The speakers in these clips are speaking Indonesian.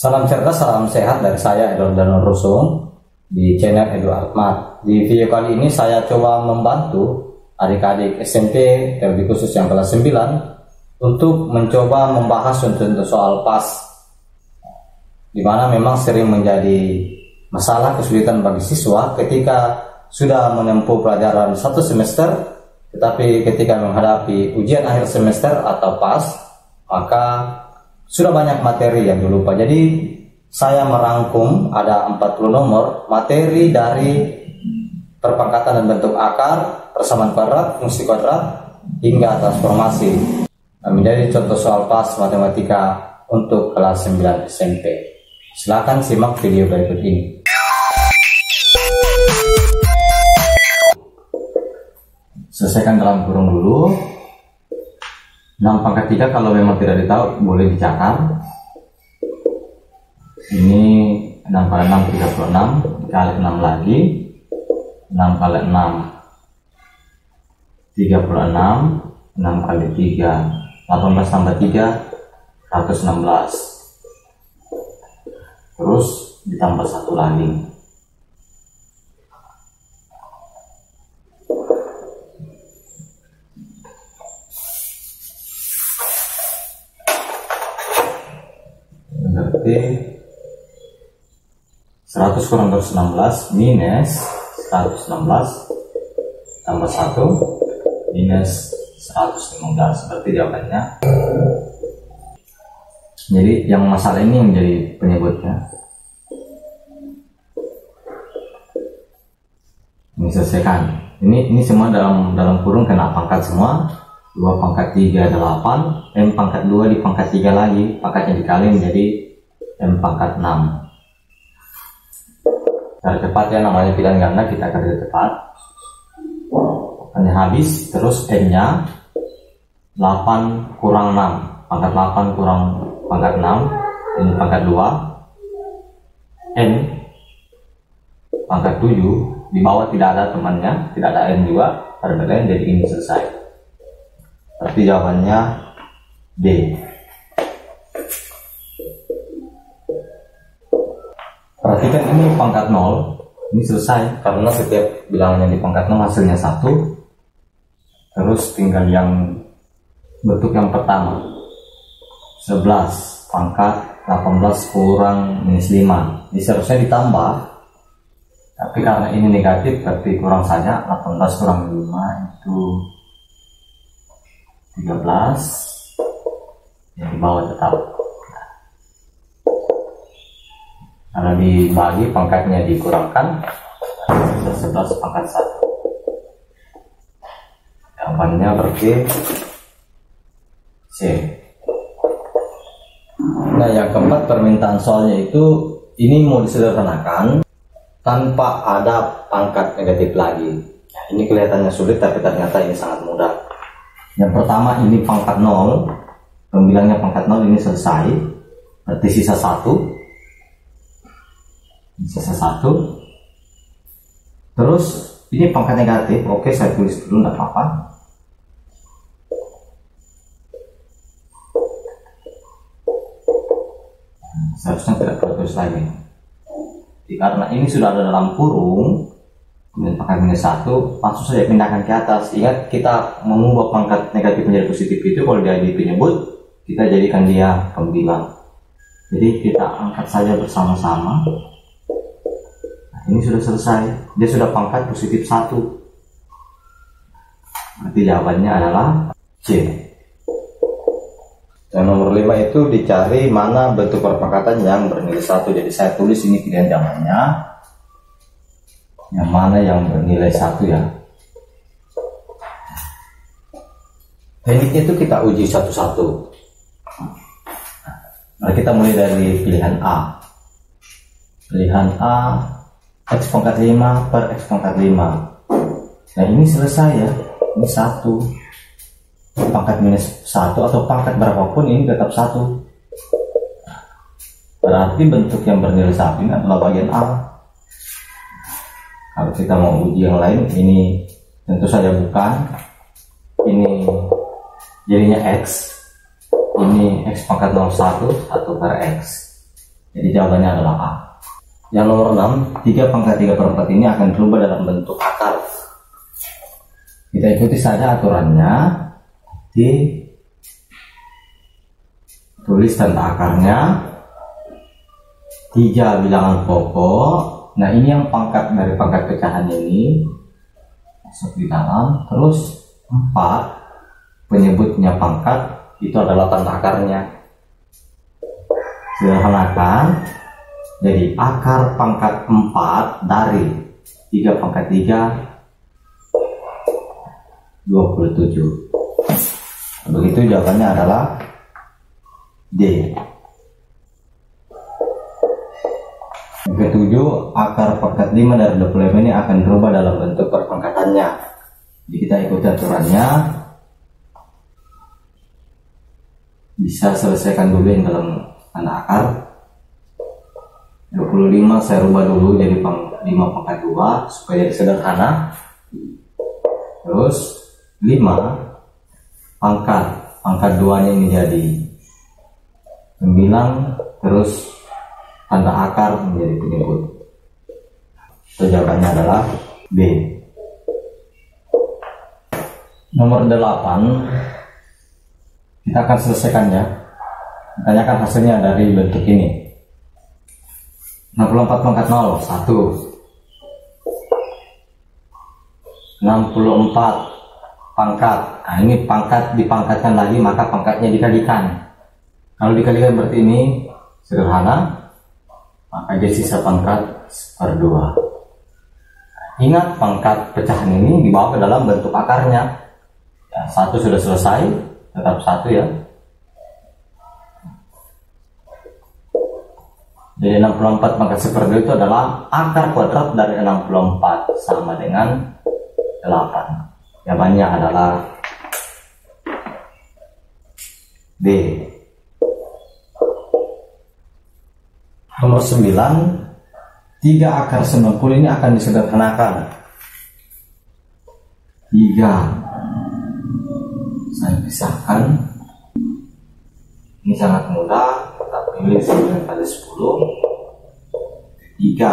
Salam cerdas, salam sehat dari saya Edward Danur Rusung di channel Edu Ahmad. Di video kali ini saya coba membantu adik-adik SMP, terlebih khusus yang kelas 9 untuk mencoba membahas untuk soal PAS, di mana memang sering menjadi masalah kesulitan bagi siswa ketika sudah menempuh pelajaran satu semester, tetapi ketika menghadapi ujian akhir semester atau PAS, maka sudah banyak materi yang dilupa. Jadi saya merangkum ada 40 nomor materi dari perpangkatan dan bentuk akar, persamaan kuadrat, fungsi kuadrat, hingga transformasi. Menjadi contoh soal PAS matematika untuk kelas 9 SMP. Silakan simak video berikut ini. Selesaikan dalam kurung dulu. 6 pangkat 3 kalau memang tidak ditahu boleh dicatat. Ini 6 kali 6 36, dikali 6 lagi 6 kali 6 36, 6 kali 3 18 tambah 3 116, terus ditambah 1 lagi. Berarti 100 kurang 216 minus 116 tambah 1 minus 115. Berarti jawabannya. Jadi yang masalah ini yang menjadi penyebutnya. Ini selesaikan. Ini semua dalam kurung kena pangkat semua. 2 pangkat 3 8, M pangkat 2 di pangkat 3 lagi, pangkatnya dikali menjadi M pangkat 6. Cara cepat ya, namanya pilihan ganda, kita kerja cepat. Hanya habis, terus M nya 8 kurang 6, pangkat 8 kurang pangkat 6, ini pangkat 2, N pangkat 7, di bawah tidak ada temannya, tidak ada N juga, perbedaan, jadi ini selesai. Berarti jawabannya D. Perhatikan ini pangkat 0, ini selesai karena setiap bilangan yang di pangkat 0 hasilnya 1. Terus tinggal yang bentuk yang pertama, 11 pangkat 18 kurang minus 5. Ini seharusnya ditambah, tapi karena ini negatif berarti kurang saja. 18 kurang 5 itu 13, yang di bawah tetap. Karena dibagi pangkatnya dikurangkan, 11 pangkat 1. Jawabannya berarti C. Nah, yang keempat, permintaan soalnya itu ini mau disederhanakan tanpa ada pangkat negatif lagi. Nah, ini kelihatannya sulit, tapi ternyata ini sangat mudah. Yang pertama, ini pangkat 0, pembilangnya pangkat 0, ini selesai, berarti sisa 1. Sisa 1. Terus ini pangkat negatif, oke, saya tulis dulu, tidak apa-apa. Seharusnya tidak perlu tulis lagi. Karena ini sudah ada dalam kurung, kemudian pangkat minus 1, langsung saja pindahkan ke atas. Ingat, kita mengubah pangkat negatif menjadi positif itu kalau dia jadi penyebut, kita jadikan dia pembilang. Jadi kita angkat saja bersama-sama. Nah, ini sudah selesai, dia sudah pangkat positif 1. Berarti jawabannya adalah C. Yang nomor 5 itu dicari mana bentuk perpangkatan yang bernilai 1. Jadi saya tulis ini pilihan jawabannya. Yang mana yang bernilai 1 ya. Tekniknya itu kita uji satu-satu. Nah, kita mulai dari pilihan A. Pilihan A, X pangkat 5 per X pangkat 5. Nah, ini selesai ya. Ini 1. Pangkat minus 1 atau pangkat berapapun ini tetap 1. Berarti bentuk yang bernilai 1 ini adalah bagian A. Kalau kita mau uji yang lain, ini tentu saja bukan. Ini jadinya X. Ini X pangkat 01, 1 per X. Jadi jawabannya adalah A. Yang nomor 6, 3 pangkat 3/4 ini akan berubah dalam bentuk akar. Kita ikuti saja aturannya. Tulis tanda akarnya 3 bilangan pokok. Nah, ini yang pangkat dari pangkat pecahan ini masuk di dalam. Terus 4 penyebutnya pangkat, itu adalah tanda akarnya. Sederhanakan, jadi akar pangkat 4 dari 3 pangkat 3 27. Begitu jawabannya adalah D. Yang ketujuh, akar pangkat 5 dari 25 ini akan berubah dalam bentuk perpangkatannya. Jadi kita ikuti aturannya. Bisa selesaikan dulu yang dalam tanda akar. 25 saya rubah dulu jadi 5 pangkat 2 supaya jadi sederhana. Terus 5 pangkat 2 nya ini jadi 9, terus tanda akar menjadi penyebut. Jawabannya adalah B. Nomor 8, kita akan selesaikannya. Tanyakan hasilnya dari bentuk ini. 64 pangkat 0, 1. 64 pangkat. Nah, ini pangkat dipangkatkan lagi, maka pangkatnya dikalikan. Kalau dikalikan berarti ini sederhana, maka jadi sisa pangkat 1/2. Ingat, pangkat pecahan ini dibawa ke dalam bentuk akarnya. Ya, 1 sudah selesai, tetap 1 ya. Jadi 64 pangkat 1/2 itu adalah akar kuadrat dari 64 sama dengan 8. Jawabannya adalah D. Nomor 9, 3 akar 90 ini akan disederhanakan. 3 saya pisahkan. Ini sangat mudah. Kita pilih 9 kali 10. 3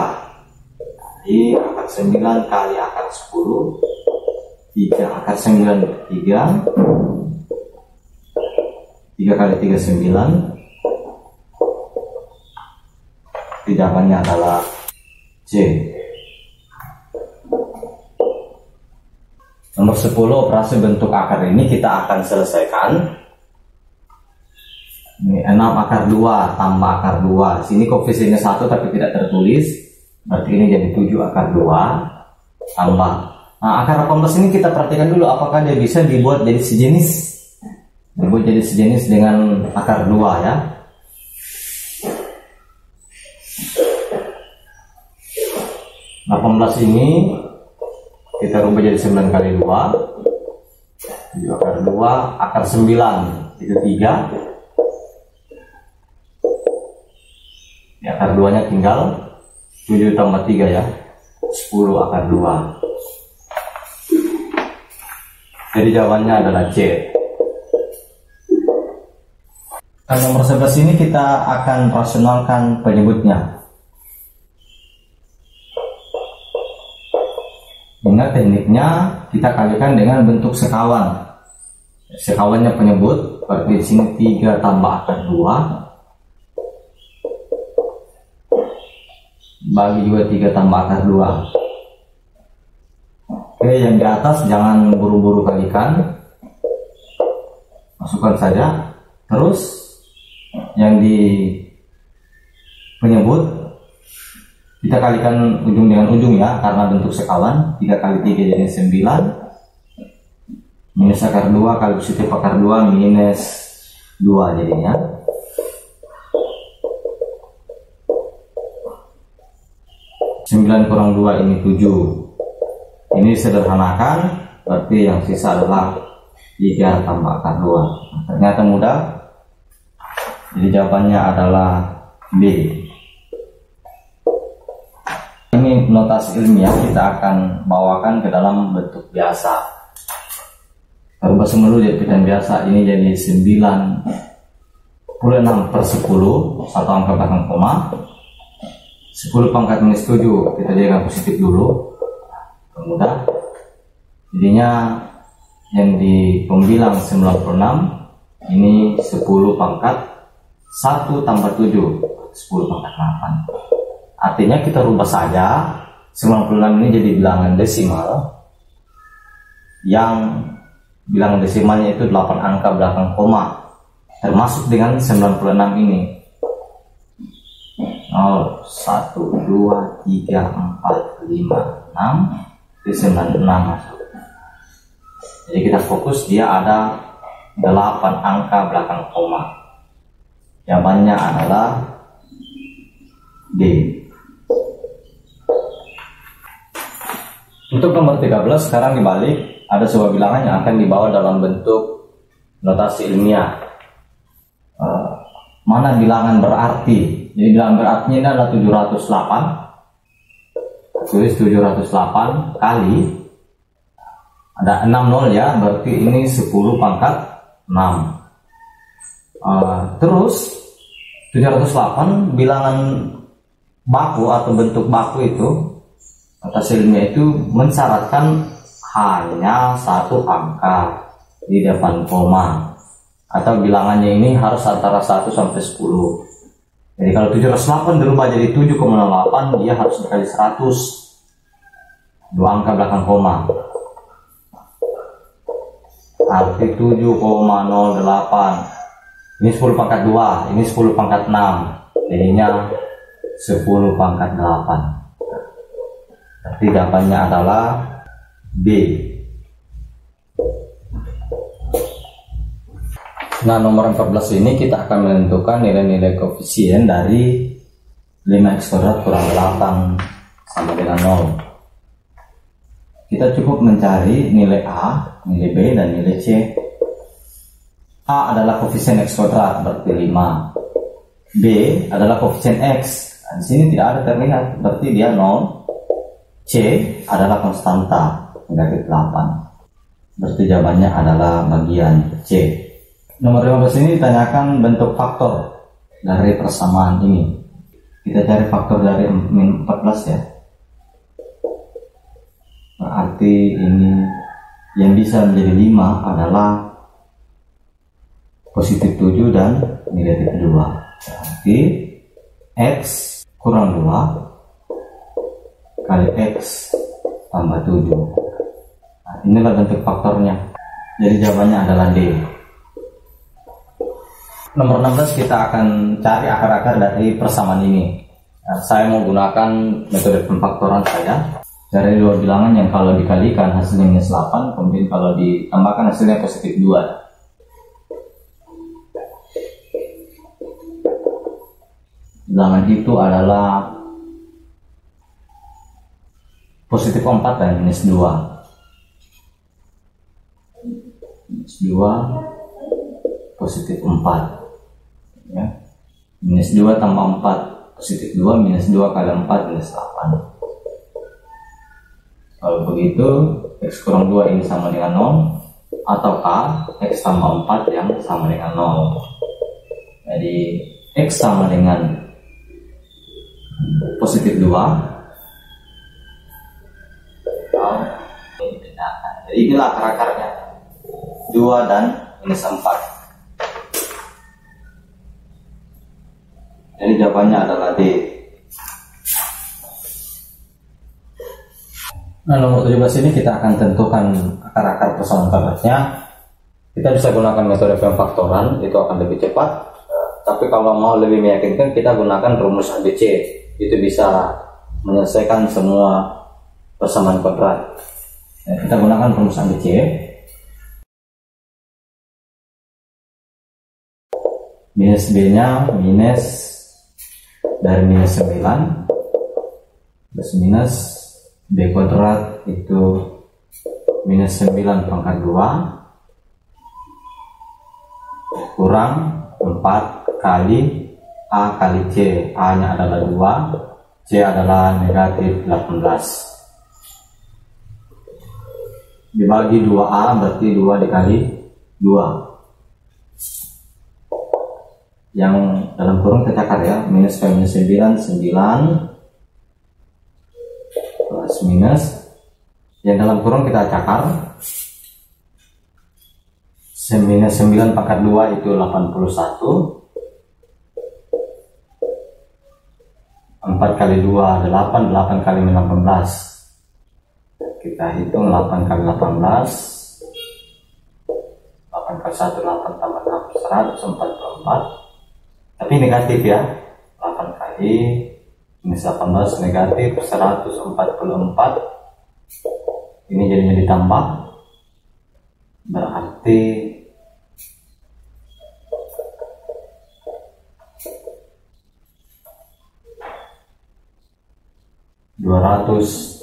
kali akar 9 kali akar 10. 3 akar 9 3. 3 kali 3 9. Jawabannya adalah C. Nomor 10, operasi bentuk akar ini kita akan selesaikan. Ini 6 akar 2 tambah akar 2. Sini koefisiennya 1 tapi tidak tertulis. Berarti ini jadi 7 akar 2 tambah. Nah, akar 18 ini kita perhatikan dulu apakah dia bisa dibuat jadi sejenis. Dibuat jadi sejenis dengan akar 2 ya. 18 ini kita rubah jadi 9 kali 2. 7 akar 2, akar 9 itu 3. Ya, akar 2 nya tinggal 7 tambah 3 ya, 10 akar 2. Jadi jawabannya adalah C. Nah, nomor 11 ini kita akan rasionalkan penyebutnya. Ingat tekniknya, kita kalikan dengan bentuk sekawan. Sekawannya penyebut, berarti di sini 3 tambah akar 2 bagi juga 3 tambah akar 2. Oke, yang di atas jangan buru-buru kalikan, masukkan saja. Terus yang di penyebut kita kalikan ujung dengan ujung ya, karena bentuk sekawan. 3 kali 3 jadi 9, minus akar 2 kali positif akar 2 minus 2 jadinya. Sembilan kurang 2 ini 7. Ini sederhanakan, berarti yang sisa adalah 3 tambah akar 2. Ternyata mudah. Jadi jawabannya adalah B. Ini notasi ilmiah, kita akan bawakan ke dalam bentuk biasa. Rubah semula jadi pilihan biasa. Ini jadi 9 26/10, satu angka belakang koma. 10 pangkat minus 7 kita jadikan positif dulu, mudah. Jadinya yang di pembilang 96 ini 10 pangkat 1 tambah 7, 10 pangkat 8. Artinya kita rubah saja 96 ini jadi bilangan desimal, yang bilangan desimalnya itu 8 angka belakang koma, termasuk dengan 96 ini. 0, 1, 2, 3, 4, 5, 6, 96 masuk. Jadi kita fokus dia ada 8 angka belakang koma. Jawabannya adalah D. Untuk nomor 13 sekarang dibalik, ada sebuah bilangan yang akan dibawa dalam bentuk notasi ilmiah. Mana bilangan berarti? Jadi bilangan berartinya ini adalah 708. Tulis 708 kali ada 6 nol ya, berarti ini 10 pangkat 6. Terus 708 bilangan baku atau bentuk baku itu, notasi ilmiah itu mensyaratkan hanya satu angka di depan koma, atau bilangannya ini harus antara 1 sampai 10. Jadi kalau 708 dirubah jadi 7,08, dia harus dikali 100, 2 angka belakang koma. Arti 7,08. Ini 10 pangkat 2, ini 10 pangkat 6. Jadinya 10 pangkat 8. Berarti jawabannya adalah B. Nah, nomor 14 ini kita akan menentukan nilai-nilai koefisien dari 5x kuadrat kurang 8 sama dengan 0. Kita cukup mencari nilai A, nilai B, dan nilai C. A adalah koefisien x kuadrat, berarti 5. B adalah koefisien x. Nah, di sini tidak ada terlihat, berarti dia 0. C adalah konstanta, negatif 8. Berarti jawabannya adalah bagian C. Nomor 15 ini ditanyakan bentuk faktor dari persamaan ini. Kita cari faktor dari min 14 ya. Berarti ini yang bisa menjadi 5 adalah positif 7 dan negatif 2. Berarti X kurang 2 kali X tambah 7. Nah, inilah bentuk faktornya. Jadi jawabannya adalah D. Nomor 16 kita akan cari akar-akar dari persamaan ini. Nah, saya mau gunakan metode pemfaktoran saya. Dari dua bilangan yang kalau dikalikan hasilnya minus 8, kemudian kalau ditambahkan hasilnya positif 2. Bilangan itu adalah positif 4 dan minus 2. Minus 2, positif 4. Ya. Minus 2 tambah 4, positif 2, minus 2 kali 4, minus 8. Kalau begitu, X kurang 2 ini sama dengan 0, ataukah X tambah 4 yang sama dengan 0. Jadi X sama dengan positif 2. Jadi inilah akar-akarnya, 2 dan minus 4. Jadi jawabannya adalah D. Nah, nomor 17 ini kita akan tentukan akar-akar persamaan kuadratnya. Kita bisa gunakan metode pemfaktoran, itu akan lebih cepat. Tapi kalau mau lebih meyakinkan, kita gunakan rumus ABC. Itu bisa menyelesaikan semua persamaan kuadrat. Nah, kita gunakan rumus ABC. Minus B-nya minus dari minus 9 plus minus B kuadrat itu minus 9 pangkat 2 kurang 4 kali A kali C. A nya adalah 2, C adalah negatif 18. Dibagi 2A berarti 2 dikali 2. yang dalam kurung kita cakar ya, minus kali minus 9, 9 plus minus, yang dalam kurung kita cakar, minus 9 pangkat 2 itu 81, 4 kali 2 8, 8 kali 18, kita hitung 8 kali 18, 8 kali 1 8 tambah 6 144, tapi negatif ya, 8 kali minus 18 negatif 144, ini jadinya ditambah, berarti (225).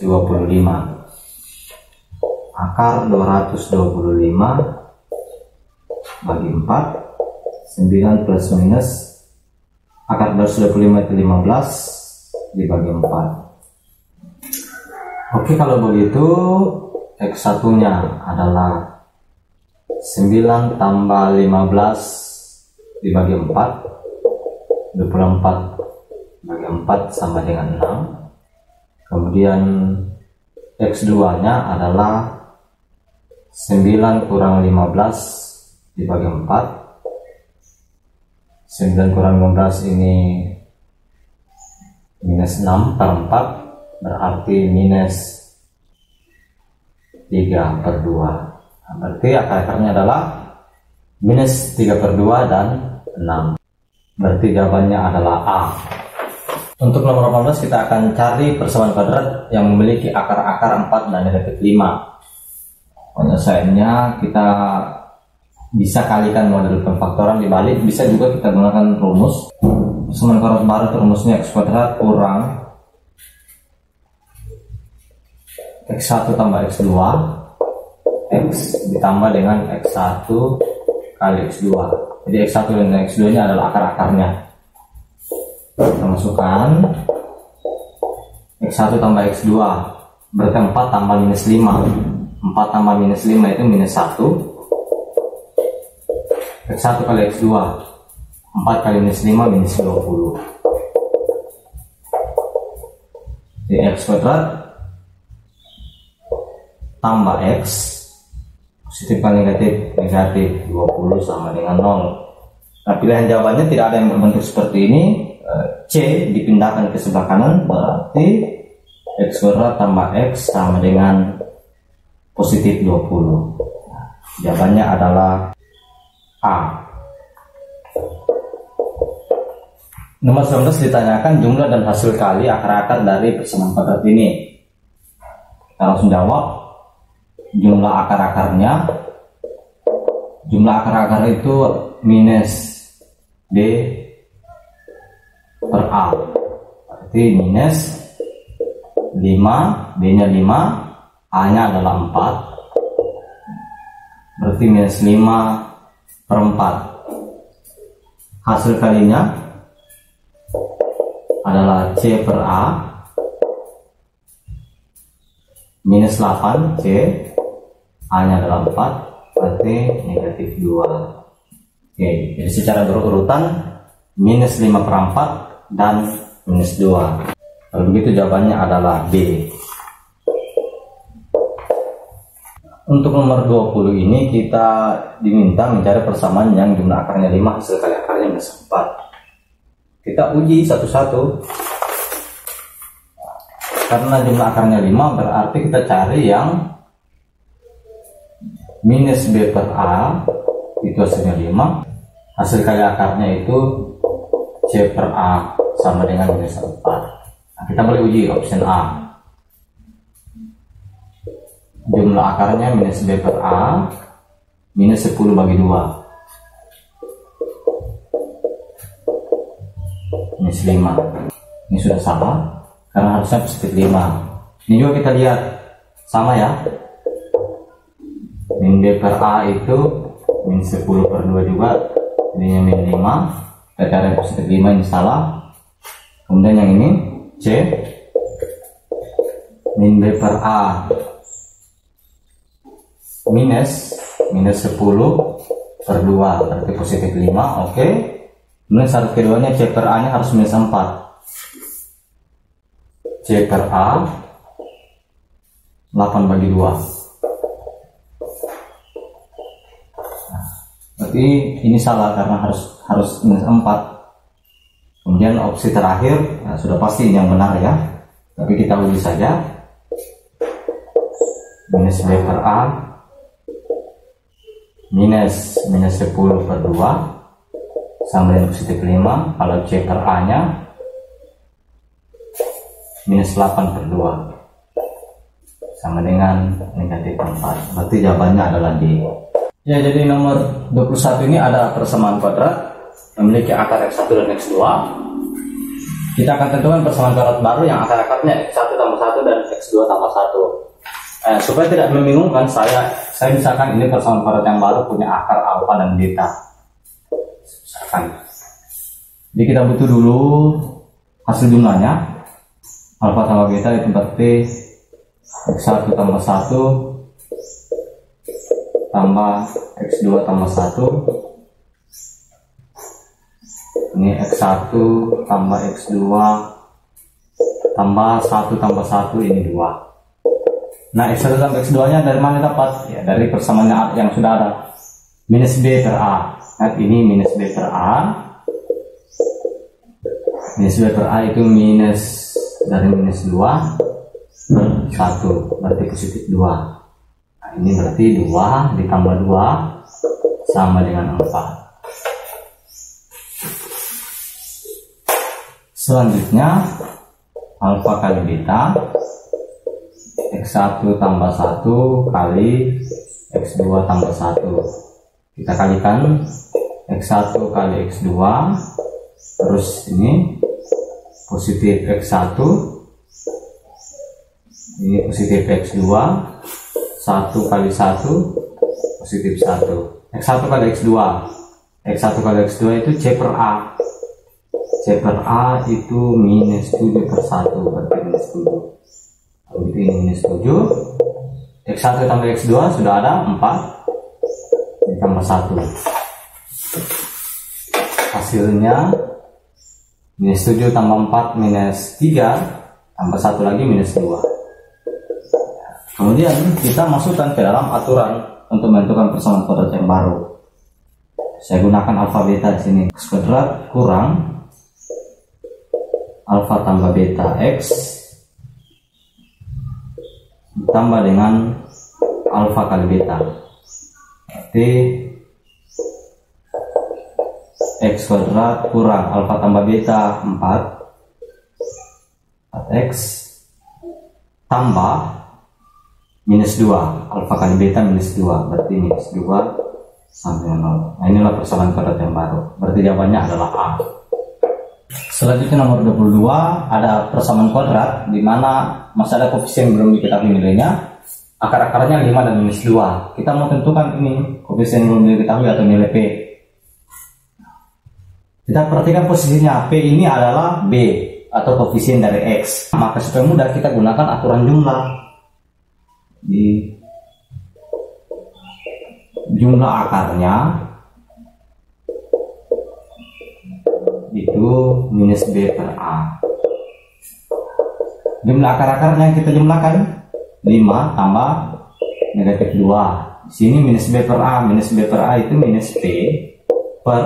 Akar 225 bagi 4, 9 plus minus akar 225 itu 15 dibagi 4. Oke, kalau begitu X1 nya adalah 9 tambah 15 dibagi 4, 24 bagi 4 sama dengan 6. Kemudian X2 nya adalah 9 kurang 15 dibagi 4. 9 kurang 15 ini minus 6 per 4, berarti minus 3 per 2. Nah, berarti akar-akarnya adalah minus 3 per 2 dan 6. Berarti jawabannya adalah A. Untuk nomor 18 kita akan cari persamaan kuadrat yang memiliki akar-akar 4 dan negatif 5. Penyelesaiannya kita bisa kalikan model pemfaktoran dibalik, bisa juga kita gunakan rumus persamaan kuadrat baru. Rumusnya x kuadrat kurang x1 tambah x2 x ditambah dengan x1 kali x2. Jadi x1 dan x2 nya adalah akar-akarnya. Kita masukkan x1 tambah x2 berarti 4 tambah minus 5. 4 tambah minus 5 itu minus 1. X1 kali x2, 4 kali minus 5 minus 20. Jadi x kuadrat tambah x, positif kali negatif, negatif 20 sama dengan 0. Nah, pilihan jawabannya tidak ada yang berbentuk seperti ini. C dipindahkan ke sebelah kanan, berarti x kuadrat tambah x sama dengan positif 20. Nah, jawabannya adalah A. Nomor 19 ditanyakan jumlah dan hasil kali akar-akar dari persamaan kuadrat ini. Kita langsung jawab. Jumlah akar-akarnya, jumlah akar-akar itu minus B per A, berarti minus 5, B nya 5, A nya adalah 4, berarti minus 5 per 4. Hasil kalinya adalah C per A minus 8 C, A nya adalah 4, berarti negatif 2. Oke, jadi secara berurutan minus 5 per 4 dan minus 2. Kalau begitu jawabannya adalah B. Untuk nomor 20 ini kita diminta mencari persamaan yang jumlah akarnya 5, hasil kali akarnya minus 4. Kita uji satu-satu. Karena jumlah akarnya 5, berarti kita cari yang minus B per A, itu hasilnya 5. Hasil kali akarnya itu C per A sama dengan minus 4. Nah, kita boleh uji option A. Jumlah akarnya minus B per A minus 10 bagi 2 minus 5. Ini sudah sama karena harusnya positif 5. Ini juga kita lihat sama ya, min B per A itu min 10 per 2 juga, jadinya min 5. Kita cari positif 5, ini salah. Kemudian yang ini C, min B per A minus 10 per 2, berarti positif 5. Oke, Kemudian syarat keduanya C per A nya harus minus 4. C per A 8 bagi 2. Berarti ini salah karena harus minus 4. Kemudian opsi terakhir, nah, sudah pasti ini yang benar ya, tapi kita uji saja. Minus B per A minus 10 per 2 sama dengan positif 5. Kalau C per A nya minus 8 per 2 sama dengan negatif 4. Berarti jawabannya adalah D. Ya, jadi nomor 21 ini ada persamaan kuadrat memiliki akar X1 dan X2. Kita akan tentukan persamaan kuadrat baru yang akar-akarnya X1 tambah 1 dan X2 tambah 1. Supaya tidak membingungkan, saya misalkan ini persamaan kuadrat yang baru punya akar alfa dan beta. Misalkan. Jadi kita butuh dulu hasil jumlahnya. Alfa tambah beta itu berarti X1 tambah 1 tambah X2 tambah 1. Ini X1 tambah X2 tambah 1 tambah 1, ini 2. Nah, X1 tambah X2 nya dari mana dapat? Ya, dari persamaan yang sudah ada. Minus B per A. Nah, ini minus B per A. Minus B per A itu minus dari minus 2 per 1. Berarti positif 2. Nah, ini berarti 2 ditambah 2 sama dengan 4. Selanjutnya alfa kali beta X1 tambah 1 kali X2 tambah 1. Kita kalikan X1 kali X2, terus ini positif X1, ini positif X2, 1 kali 1 positif 1. X1 kali X2, X1 kali X2 itu C per A. C per A itu minus 7 per 1, berarti minus 7. Kalau itu ini minus 7. X1 tambah X2 sudah ada 4 ditambah 1. Hasilnya minus 7 tambah 4 minus 3 tambah 1 lagi minus 2. Kemudian kita masukkan ke dalam aturan untuk menentukan persamaan kuadrat yang baru. Saya gunakan alfa beta di sini. X kuadrat kurang alfa tambah beta X ditambah dengan alfa kali beta. Berarti X kuadrat kurang alfa tambah beta 4 X tambah minus 2 alfa kali beta minus 2, berarti minus 2 sampai 0. Nah, inilah persamaan kuadrat yang baru. Berarti jawabannya adalah A. Selanjutnya nomor 22 ada persamaan kuadrat di mana masih ada koefisien belum diketahui nilainya. Akar-akarnya 5 dan minus 2. Kita mau tentukan ini koefisien belum diketahui atau nilai P. Kita perhatikan posisinya. P ini adalah B atau koefisien dari X. Maka supaya mudah kita gunakan aturan jumlah. Di jumlah akarnya itu minus B per A. Jumlah akar-akarnya yang kita jumlahkan 5 tambah negatif 2. Di sini minus B per A. Minus B per A itu minus P per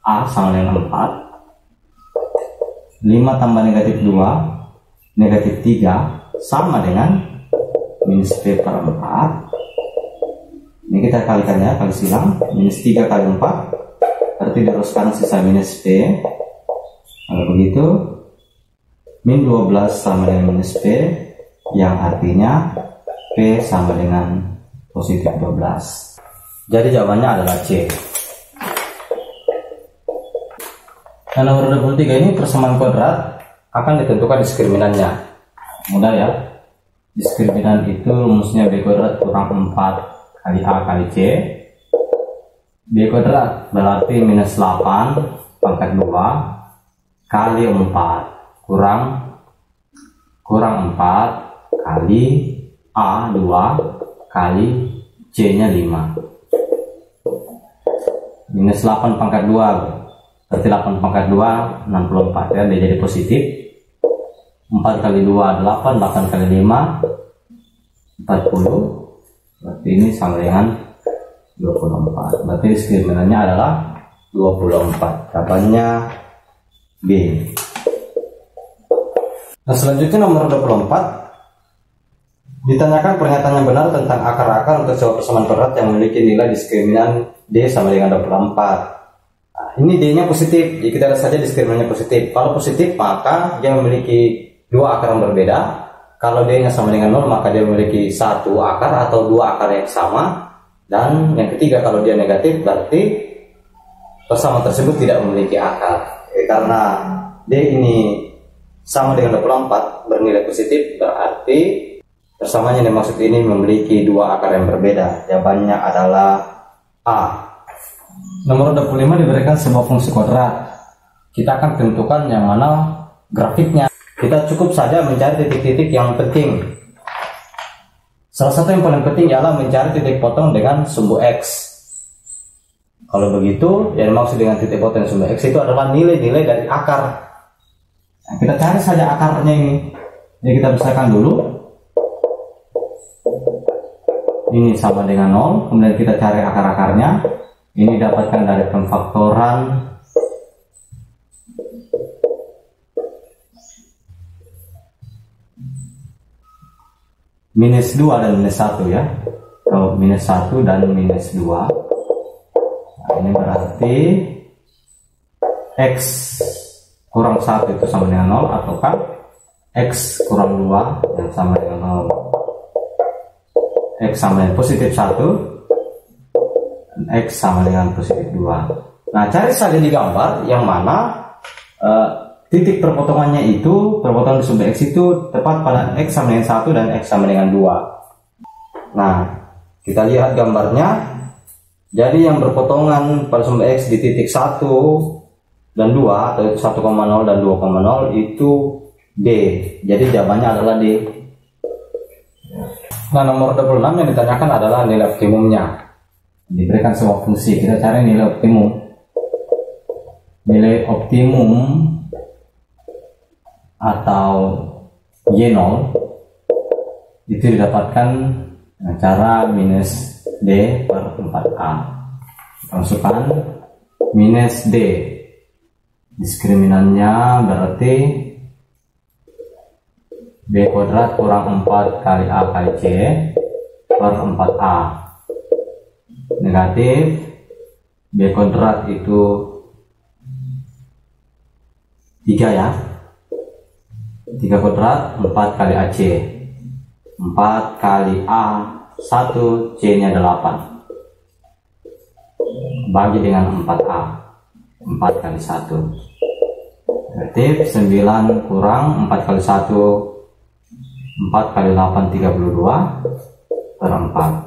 A sama dengan 4. 5 tambah negatif 2 negatif 3 sama dengan minus P per 4. Ini kita kalikan ya, kali silang. Minus 3 kali 4 berarti teruskan sisa minus P. Kalau begitu min 12 sama dengan minus P, yang artinya P sama dengan positif 12. Jadi jawabannya adalah C. Nah, nomor 23 ini persamaan kuadrat akan ditentukan diskriminannya. Mudah ya. Diskriminan itu rumusnya B kuadrat kurang 4 kali A kali C. B kuadrat berarti minus 8 pangkat 2 kali 4 kurang 4 kali A 2 kali C nya 5. Minus 8 pangkat 2 Berarti 8 pangkat 2 64 ya, dia jadi positif. 4 kali 2 8, 8 kali 5 40. Berarti ini sama dengan 24. Berarti diskriminannya adalah 24. Jawabannya B. Nah, selanjutnya nomor 24. Ditanyakan pernyataan yang benar tentang akar-akar untuk sebuah persamaan berat yang memiliki nilai diskriminan D sama dengan 24. Nah, ini D-nya positif, jadi kita lihat saja diskriminannya positif. Kalau positif maka dia memiliki dua akar yang berbeda. Kalau D-nya sama dengan 0 maka dia memiliki satu akar atau dua akar yang sama. Dan yang ketiga, kalau dia negatif berarti persamaan tersebut tidak memiliki akar. Karena D ini sama dengan 24 bernilai positif, berarti persamaan yang dimaksud ini memiliki dua akar yang berbeda. Jawabannya adalah A. Nomor 25 diberikan sebuah fungsi kuadrat. Kita akan tentukan yang mana grafiknya. Kita cukup saja mencari titik-titik yang penting. Salah satu yang paling penting ialah mencari titik potong dengan sumbu X. Kalau begitu, yang dimaksud dengan titik potong dengan sumbu X itu adalah nilai-nilai dari akar. Nah, kita cari saja akarnya ini. Jadi kita misalkan dulu. Ini sama dengan 0, kemudian kita cari akar-akarnya. Ini dapatkan dari pemfaktoran minus 2 dan minus 1 ya. Kalau minus 1 dan minus 2, nah, ini berarti X kurang 1 itu sama dengan 0, ataukah X kurang 2 yang sama dengan 0. X sama dengan positif 1 dan X sama dengan positif 2. Nah, cari saja di gambar yang mana titik perpotongannya itu, perpotongan di sumbu X itu tepat pada X sama dengan 1 dan X sama dengan 2. Nah, kita lihat gambarnya. Jadi yang berpotongan pada sumbu X di titik 1 dan 2, atau itu 1,0 dan 2,0 itu D. Jadi jawabannya adalah D. Nah, nomor 26 yang ditanyakan adalah nilai optimumnya. Diberikan sebuah fungsi, kita cari nilai optimum. Nilai optimum atau Y0 itu didapatkan dengan cara minus D per 4A. Masukkan minus D. Diskriminannya berarti B kuadrat kurang 4 kali A kali C per 4A. Negatif B kuadrat itu 3 ya. 3 kuadrat 4 kali AC. 4 kali A 1, C nya 8. Bagi dengan 4A. 4 kali 1. Negatif 9 kurang 4 kali 1. 4 kali 8 32 per 4.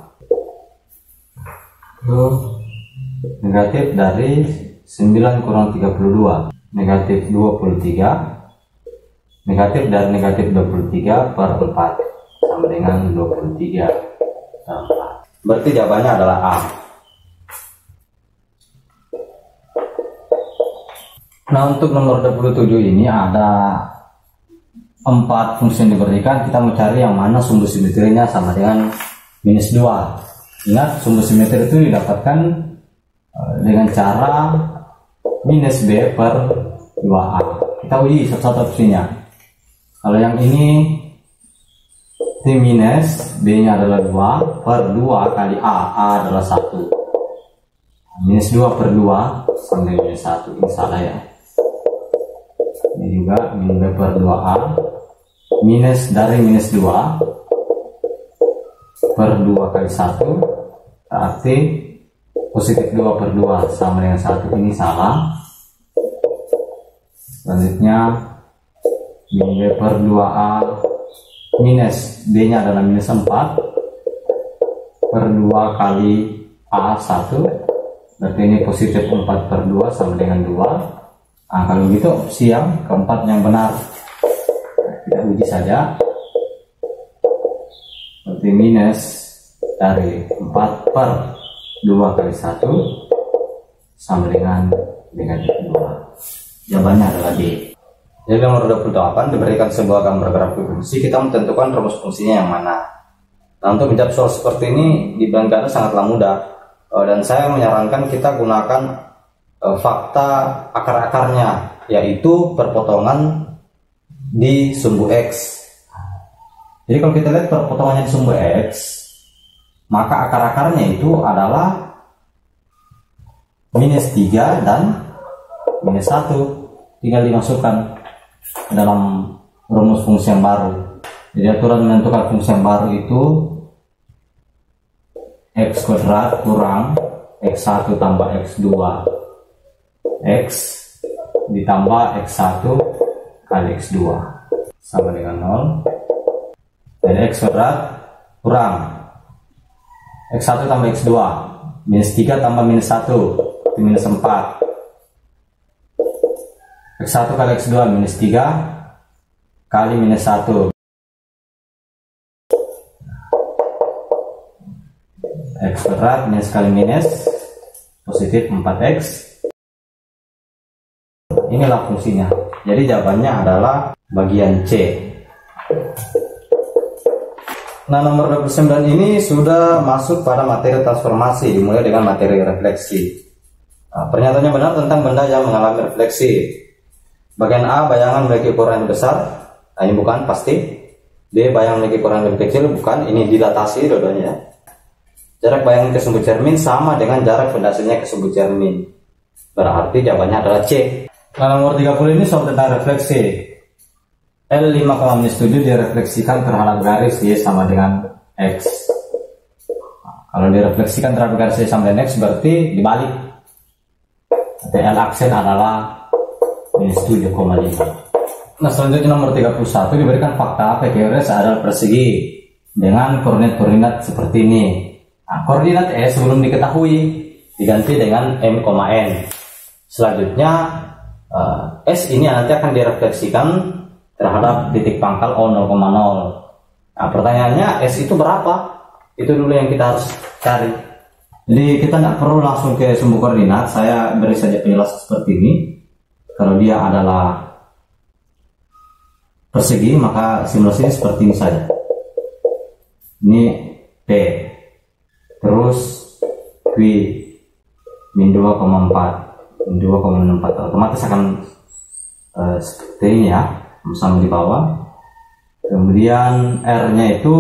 Negatif dari 9 kurang 32, negatif 23. Negatif dari negatif 23 per 4 sama dengan 23 per 4. Berarti jawabannya adalah A. Nah, untuk nomor 27 ini ada 4 fungsi yang diberikan. Kita mau cari yang mana sumbu simetrinya sama dengan minus 2. Ingat, sumbu simetri itu didapatkan dengan cara minus B per 2A. Kita uji satu-satu opsinya. Kalau yang ini minus B nya adalah 2 per 2 kali A adalah 1. Minus 2 per 2 sama dengan minus 1. Ini salah ya. Ini juga minus B per 2A. Minus dari minus 2 per 2 kali 1 berarti positif 2 per 2 sama dengan 1. Ini salah. Selanjutnya min B per 2A minus B nya adalah minus 4 per 2 kali A1, berarti ini positif 4 per 2 sama dengan 2. Nah, kalau gitu opsi yang keempat yang benar. Kita uji saja. Berarti minus dari 4 per 2 kali 1 sama dengan negatif 2. Jawabannya adalah D. Jadi nomor 28 diberikan sebuah gambar grafik fungsi, kita menentukan rumus fungsinya yang mana. Nah, untuk menjawab soal seperti ini di Belanda sangatlah mudah, dan saya menyarankan kita gunakan fakta akar-akarnya, yaitu perpotongan di sumbu X. Jadi kalau kita lihat perpotongannya di sumbu X, maka akar-akarnya itu adalah minus 3 dan minus 1. Tinggal dimasukkan ke dalam rumus fungsi yang baru. Jadi aturan menentukan fungsi yang baru itu X kuadrat kurang X1 tambah X2 X ditambah X1 kali X2 sama dengan 0. Jadi X kuadrat kurang X1 tambah X2 minus 3 tambah minus 1 itu minus 4. X1 kali X2 minus 3 kali minus 1 X kuadrat minus kali minus positif 4X. Inilah fungsinya. Jadi jawabannya adalah bagian C. Nah, nomor 29 ini sudah masuk pada materi transformasi, dimulai dengan materi refleksi. Nah, pernyataannya benar tentang benda yang mengalami refleksi. Bagian A, bayangan memiliki ukuran yang besar. Nah, ini bukan, pasti. B, bayangan memiliki ukuran lebih kecil, bukan. Ini dilatasi dua-duanya. Jarak bayangan ke sumbu cermin sama dengan jarak fondasinya ke sumbu cermin. Berarti jawabannya adalah C. Nah, nomor 30 ini soal tentang refleksi. L 5,7 direfleksikan terhadap garis Y sama dengan X. Nah, kalau direfleksikan terhadap garis Y sama dengan X berarti dibalik. L aksen adalah minus 7,5. Nah, selanjutnya nomor 31 diberikan fakta PQRS adalah persegi dengan koordinat-koordinat seperti ini. Nah, koordinat S sebelum diketahui diganti dengan M,N. Selanjutnya S ini nanti akan direfleksikan terhadap titik pangkal O 0,0. Nah, pertanyaannya S itu berapa? Itu dulu yang kita harus cari. Jadi kita tidak perlu langsung ke sumbu koordinat. Saya beri saja penjelasan seperti ini. Kalau dia adalah persegi, maka simulasinya seperti ini saja. Ini P, terus Q min 2,4, min 2,64, otomatis akan seperti ini ya, sama di bawah. Kemudian R-nya itu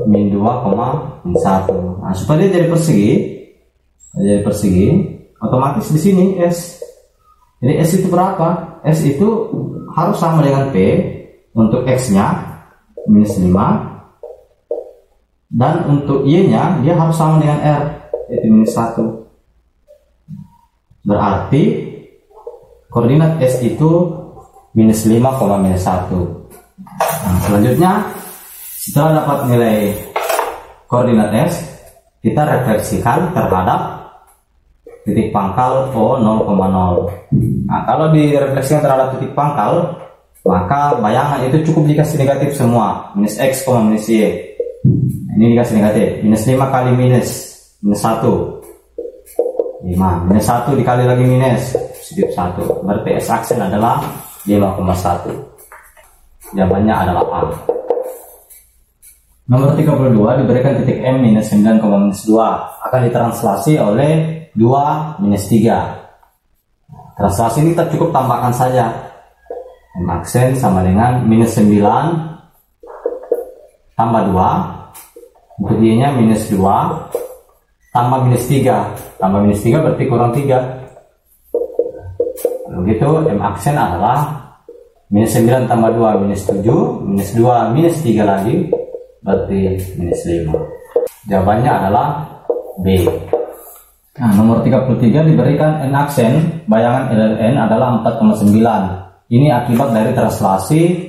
min 2,1. Nah, supaya dia jadi persegi, otomatis di sini S. Jadi S itu berapa? S itu harus sama dengan P untuk X-nya minus 5, dan untuk Y-nya dia harus sama dengan R, yaitu minus 1. Berarti koordinat S itu minus 5, minus 1. Nah, selanjutnya setelah dapat nilai koordinat S, kita refleksikan terhadap titik pangkal O 0,0. Nah, kalau direfleksikan terhadap titik pangkal, maka bayangan itu cukup dikasih negatif semua, minus X, minus Y. Ini dikasih negatif, minus 5 kali minus 1, 5, minus 1 dikali lagi minus, positif 1. Berarti S aksen adalah 5,1. Jawabannya adalah A. Nomor 32 diberikan titik M minus 9,2 akan ditranslasi oleh 2 minus 3. Translasi ini kita cukup tambahkan saja. M aksen sama dengan minus 9 tambah 2. Untuk Y nya minus 2 tambah minus 3. Tambah minus 3 berarti kurang 3. Begitu M aksen adalah minus 9 tambah 2 minus 7. Minus 2 minus 3 lagi berarti minus 5. Jawabannya adalah B. Nah, nomor 33 diberikan N aksen, bayangan LLN adalah 4,9. Ini akibat dari translasi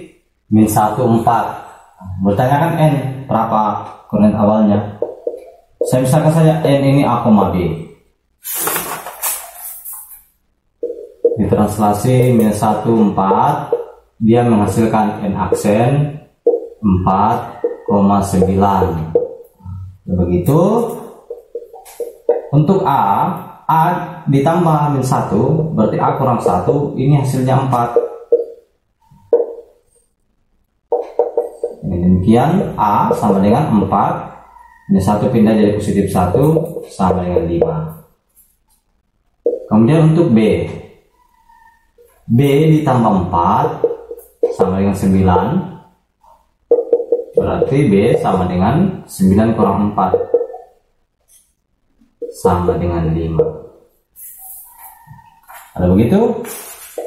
min 1, 4. Bertanyakan N, berapa koordinat awalnya? Saya misalkan saja N ini A, B. Ditranslasi min 1, 4. Dia menghasilkan N aksen 4,9. Begitu. Untuk A A ditambah min 1 berarti A kurang 1, ini hasilnya 4. Demikian A sama dengan 4, ini 1 pindah jadi positif 1 sama dengan 5. Kemudian untuk B ditambah 4 sama dengan 9, berarti B sama dengan 9 kurang 4 sama dengan 5. Kalau begitu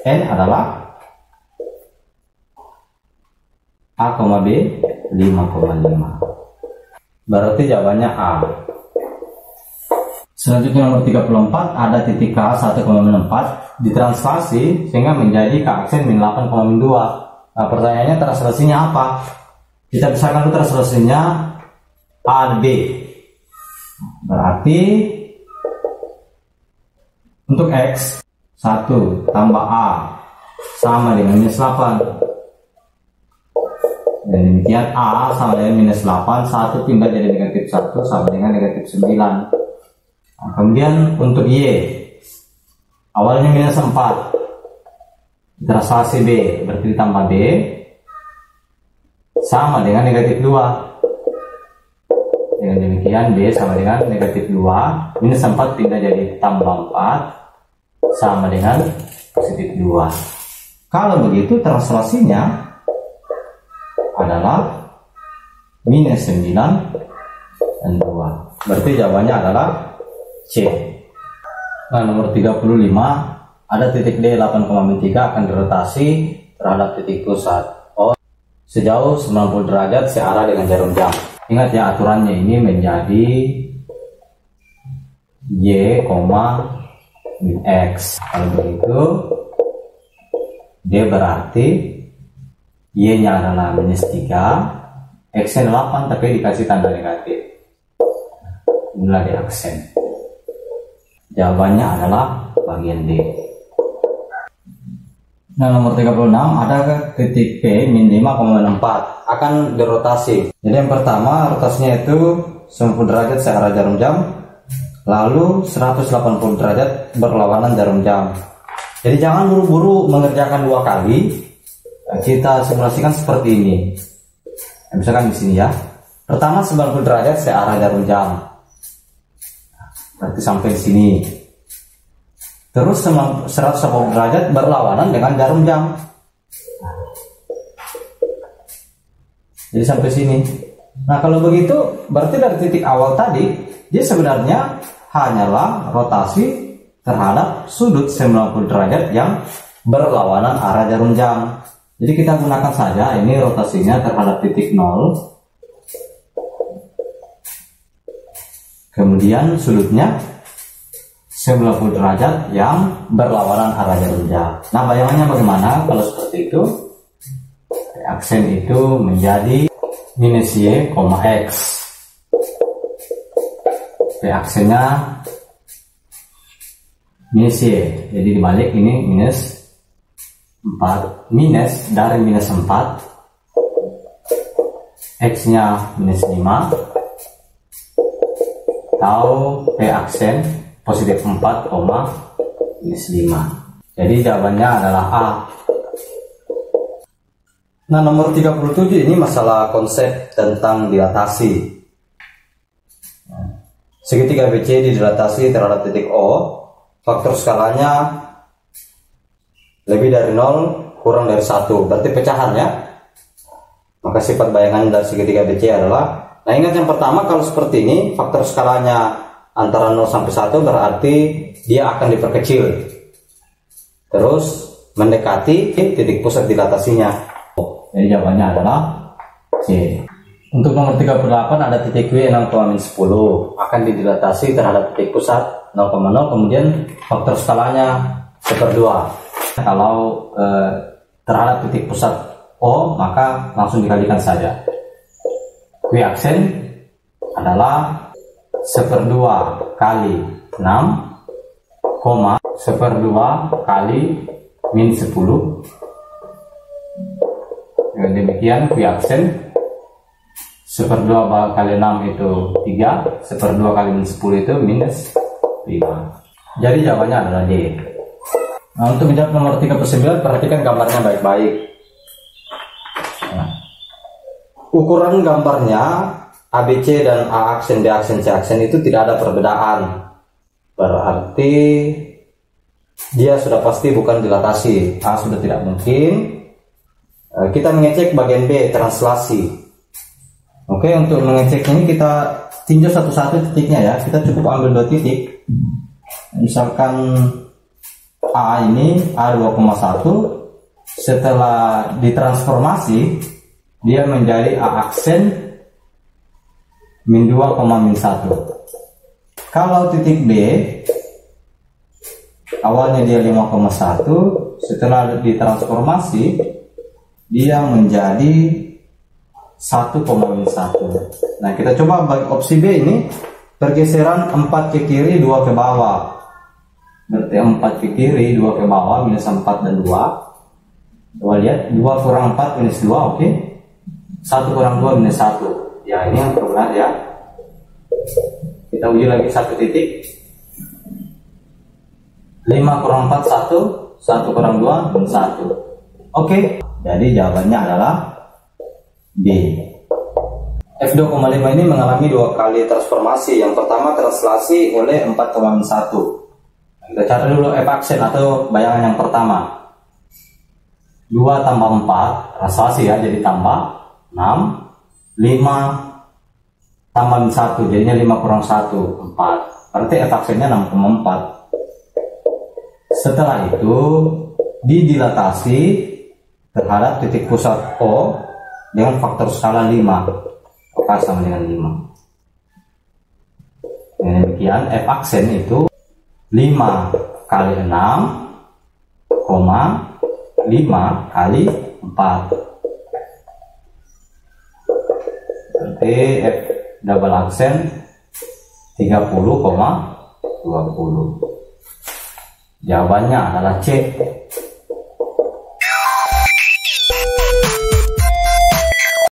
N adalah A, B 5,5. Berarti jawabannya A. Selanjutnya nomor 34, ada titik K 1,4 ditranslasi sehingga menjadi K aksen min 8,2. Nah, pertanyaannya translasinya apa? Kita bisa kan translasinya A dan B. Berarti untuk X 1 tambah A sama dengan minus 8. Dan demikian A sama dengan minus 8, 1 pindah jadi negatif 1 sama dengan negatif 9. Nah, kemudian untuk Y awalnya minus 4 translasi B berarti ditambah B sama dengan negatif 2. Dengan demikian B sama dengan negatif 2, minus 4 pindah jadi tambah 4 sama dengan positif 2. Kalau begitu translasinya adalah minus 9 dan 2. Berarti jawabannya adalah C. Nah, nomor 35, ada titik D 8,3 akan dirotasi terhadap titik pusat O sejauh 90 derajat searah dengan jarum jam. Ingat ya, aturannya ini menjadi Y, min X. Kalau begitu D berarti Y nya adalah minus 3, X nya 8 tapi dikasih tanda negatif. Inilah di aksen. Jawabannya adalah bagian D. Nah, nomor 36, ada titik P min 5,4 akan dirotasi. Jadi yang pertama rotasinya itu 90 derajat searah jarum jam, lalu 180 derajat berlawanan jarum jam. Jadi jangan buru-buru mengerjakan 2 kali. Kita simulasikan seperti ini. Misalkan di sini ya. Pertama 90 derajat searah jarum jam. Berarti sampai di sini. Terus 180 derajat berlawanan dengan jarum jam. Jadi sampai sini. Nah, kalau begitu berarti dari titik awal tadi dia sebenarnya hanyalah rotasi terhadap sudut 90 derajat yang berlawanan arah jarum jam. Jadi kita gunakan saja ini rotasinya terhadap titik 0. Kemudian sudutnya 90 derajat yang berlawanan arah jarum jam. Nah, bayangannya bagaimana kalau seperti itu? Aksen itu menjadi minus Y, X. Aksennya minus Y. Jadi dibalik ini minus 4, minus dari minus 4, X nya minus 5, atau P aksen positif 4, minus 5. Jadi jawabannya adalah A. Nah, nomor 37 ini masalah konsep tentang dilatasi. Segitiga BC didilatasi terhadap titik O, faktor skalanya lebih dari 0 kurang dari 1, berarti pecahannya. Maka sifat bayangan dari segitiga BC adalah, nah ingat yang pertama kalau seperti ini faktor skalanya antara 0 sampai 1 berarti dia akan diperkecil terus mendekati titik pusat dilatasinya. Jadi jawabannya adalah C. Untuk nomor 38 ada titik W 6,10 akan didilatasi terhadap titik pusat 0,0, kemudian faktor skalanya 1/2. Kalau terhadap titik pusat O maka langsung dikalikan saja. Q aksen adalah 1/2 kali 6, 1/2 kali min 10. Dengan demikian Q aksen 1/2 kali 6 itu 3, 1/2 kali min 10 itu minus 5. Jadi jawabannya adalah D. Nah, untuk menjawab nomor 39, perhatikan gambarnya baik-baik. Nah, ukuran gambarnya ABC dan A aksen, B aksen, C aksen itu tidak ada perbedaan. Berarti dia sudah pasti bukan dilatasi. A sudah tidak mungkin. Kita mengecek bagian B, translasi. Oke, untuk mengecek ini kita tinjau satu-satu titiknya ya. Kita cukup ambil 2 titik. Misalkan A ini A2,1, setelah ditransformasi dia menjadi A aksen min 2,1. Kalau titik B awalnya dia 5,1, setelah ditransformasi dia menjadi 1,1. Nah, kita coba bagi opsi B ini, pergeseran 4 ke kiri 2 ke bawah. Berarti 4 ke kiri 2 ke bawah, minus 4 dan 2. Coba lihat, 2 kurang 4 minus 2, oke. 1 kurang 2 minus 1. Ya, ini yang benar ya. Kita uji lagi satu titik. 5 kurang 4 1, 1 kurang 2 minus 1. Oke, jadi jawabannya adalah B. F2,5 ini mengalami 2 kali transformasi. Yang pertama translasi oleh 4,1. Kita cari dulu F aksen atau bayangan yang pertama. 2 tambah 4, translasi ya, jadi tambah 6. 5 tambah 1, jadinya 5 kurang 1, 4. Berarti F aksennya 6,4. Setelah itu didilatasi terhadap titik pusat O dengan faktor skala 5. Maka sama dengan 5. Dengan demikian F aksen itu 5 kali 6, 5 kali 4. Berarti F double aksen 30,20. Jawabannya adalah C.